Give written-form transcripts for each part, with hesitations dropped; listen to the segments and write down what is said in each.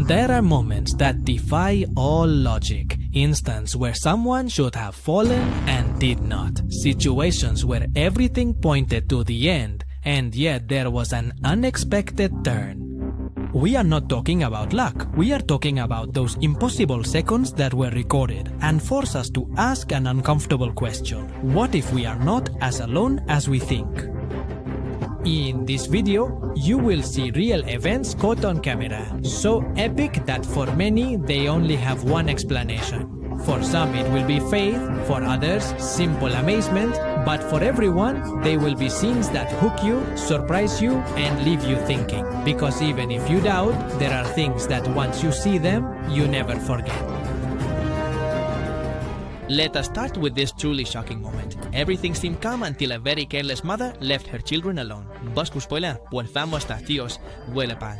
There are moments that defy all logic. Instances where someone should have fallen and did not. Situations where everything pointed to the end, and yet there was an unexpected turn. We are not talking about luck. We are talking about those impossible seconds that were recorded and force us to ask an uncomfortable question. What if we are not as alone as we think? In this video, you will see real events caught on camera, so epic that for many they only have one explanation. For some it will be faith, for others simple amazement, but for everyone they will be scenes that hook you, surprise you, and leave you thinking. Because even if you doubt, there are things that once you see them, you never forget. Let us start with this truly shocking moment. Everything seemed calm until a very careless mother left her children alone. Bosco spoiler, volvamos a tíos, huele pan.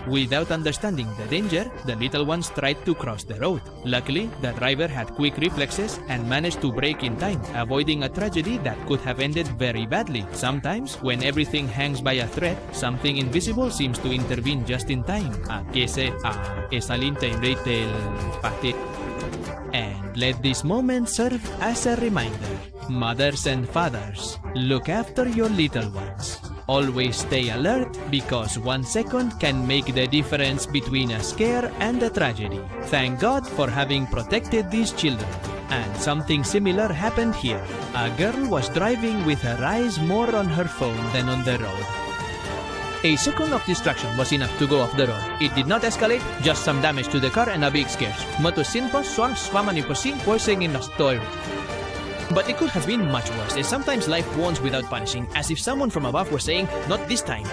Without understanding the danger, the little ones tried to cross the road. Luckily, the driver had quick reflexes and managed to brake in time, avoiding a tragedy that could have ended very badly. Sometimes, when everything hangs by a thread, something invisible seems to intervene just in time. And let this moment serve as a reminder. Mothers and fathers, look after your little ones. Always stay alert because 1 second can make the difference between a scare and a tragedy. Thank God for having protected these children. And something similar happened here. A girl was driving with her eyes more on her phone than on the road. A second of distraction was enough to go off the road. It did not escalate, just some damage to the car and a big scare. Motosin po swang swamani po sin forcing in a store. But it could have been much worse, as sometimes life warns without punishing, as if someone from above were saying, not this time.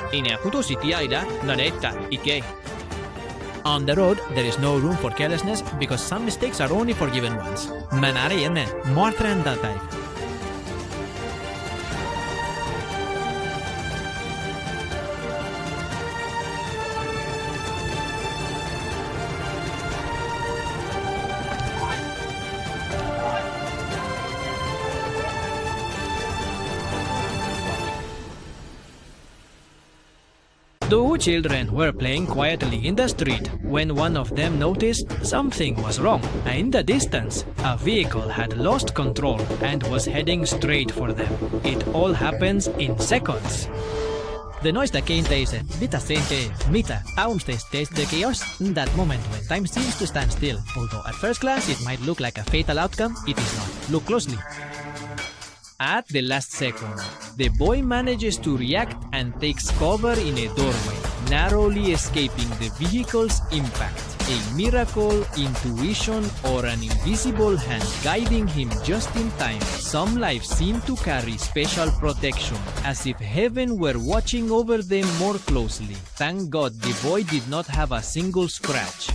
On the road, there is no room for carelessness because some mistakes are only forgiven once. More than that type. Two children were playing quietly in the street when one of them noticed something was wrong. In the distance, a vehicle had lost control and was heading straight for them. It all happens in seconds. The noise that came is the chaos, that moment when time seems to stand still. Although at first glance it might look like a fatal outcome, it is not. Look closely. At the last second, the boy manages to react and takes cover in a doorway, narrowly escaping the vehicle's impact. A miracle, intuition, or an invisible hand guiding him just in time. Some lives seem to carry special protection, as if heaven were watching over them more closely. Thank God the boy did not have a single scratch.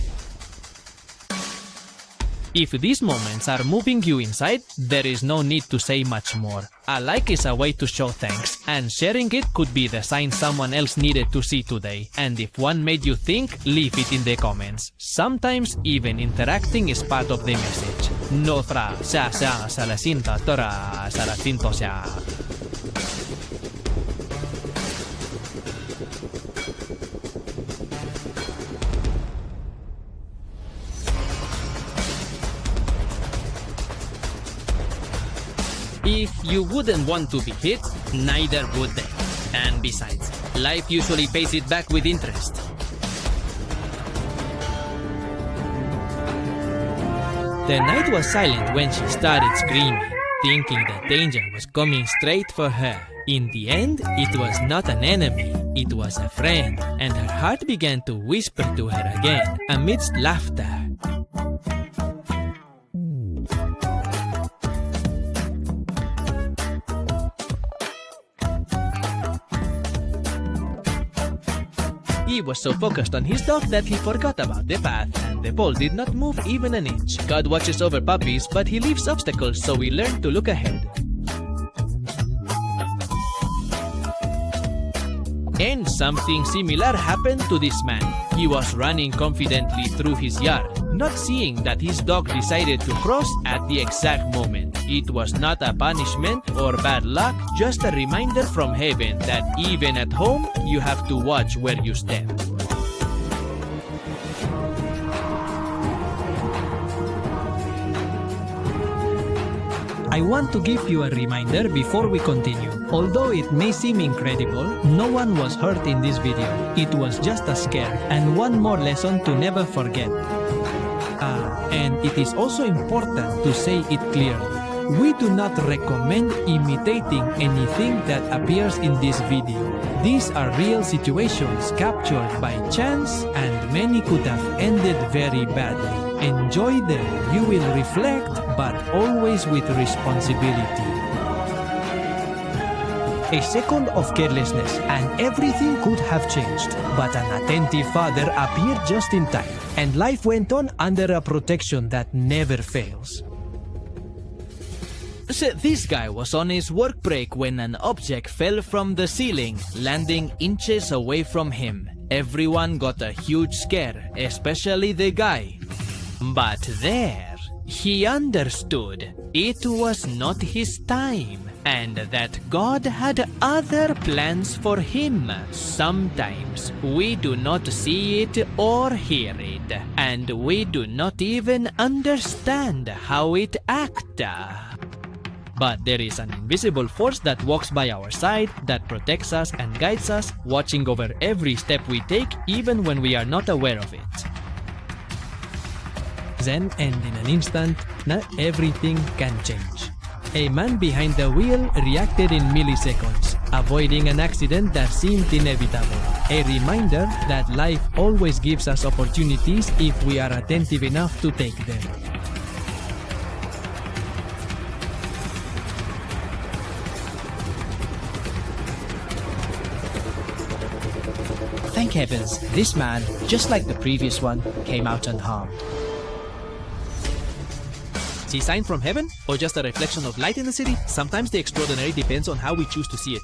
If these moments are moving you inside, there is no need to say much more. A like is a way to show thanks, and sharing it could be the sign someone else needed to see today. And if one made you think, leave it in the comments. Sometimes even interacting is part of the message. No fra sa la cinta tora sa la cinto sa. If you wouldn't want to be hit, neither would they. And besides, life usually pays it back with interest. The night was silent when she started screaming, thinking that danger was coming straight for her. In the end, it was not an enemy, it was a friend, and her heart began to whisper to her again, amidst laughter. He was so focused on his dog that he forgot about the path, and the ball did not move even an inch. God watches over puppies, but he leaves obstacles, so we learn to look ahead. And something similar happened to this man. He was running confidently through his yard, not seeing that his dog decided to cross at the exact moment. It was not a punishment or bad luck, just a reminder from heaven that even at home, you have to watch where you step. I want to give you a reminder before we continue. Although it may seem incredible, no one was hurt in this video. It was just a scare, and one more lesson to never forget. And it is also important to say it clearly. We do not recommend imitating anything that appears in this video. These are real situations captured by chance, and many could have ended very badly. Enjoy them. You will reflect, but always with responsibility. A second of carelessness and everything could have changed. But an attentive father appeared just in time, and life went on under a protection that never fails. So this guy was on his work break when an object fell from the ceiling, landing inches away from him. Everyone got a huge scare, especially the guy. But there, he understood it was not his time, and that God had other plans for him. Sometimes we do not see it or hear it, and we do not even understand how it acts. But there is an invisible force that walks by our side, that protects us and guides us, watching over every step we take, even when we are not aware of it. Then, and in an instant, not everything can change. A man behind the wheel reacted in milliseconds, avoiding an accident that seemed inevitable. A reminder that life always gives us opportunities if we are attentive enough to take them. Thank heavens, this man, just like the previous one, came out unharmed. Is he a sign from heaven, or just a reflection of light in the city? Sometimes the extraordinary depends on how we choose to see it.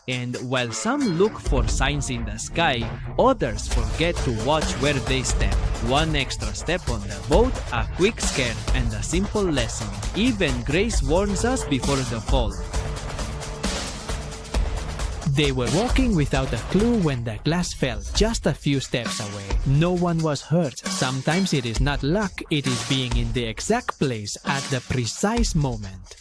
And while some look for signs in the sky, others forget to watch where they step. One extra step on the boat, a quick scare, and a simple lesson. Even grace warns us before the fall. They were walking without a clue when the glass fell just a few steps away. No one was hurt. Sometimes it is not luck, it is being in the exact place at the precise moment.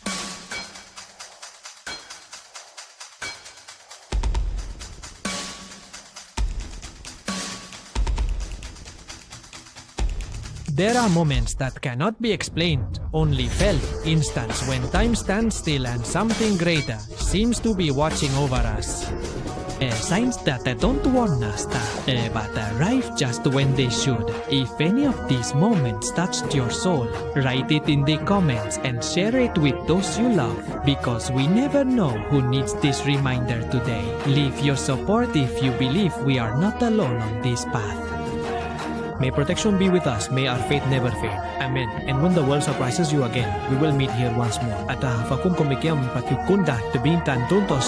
There are moments that cannot be explained, only felt. Instants when time stands still and something greater seems to be watching over us. Signs that don't warn us, but arrive just when they should. If any of these moments touched your soul, write it in the comments and share it with those you love, because we never know who needs this reminder today. Leave your support if you believe we are not alone on this path. May protection be with us. May our faith never fade. Amen. And when the world surprises you again, we will meet here once more. At fakum komikiam patukunda tebintan tuntos.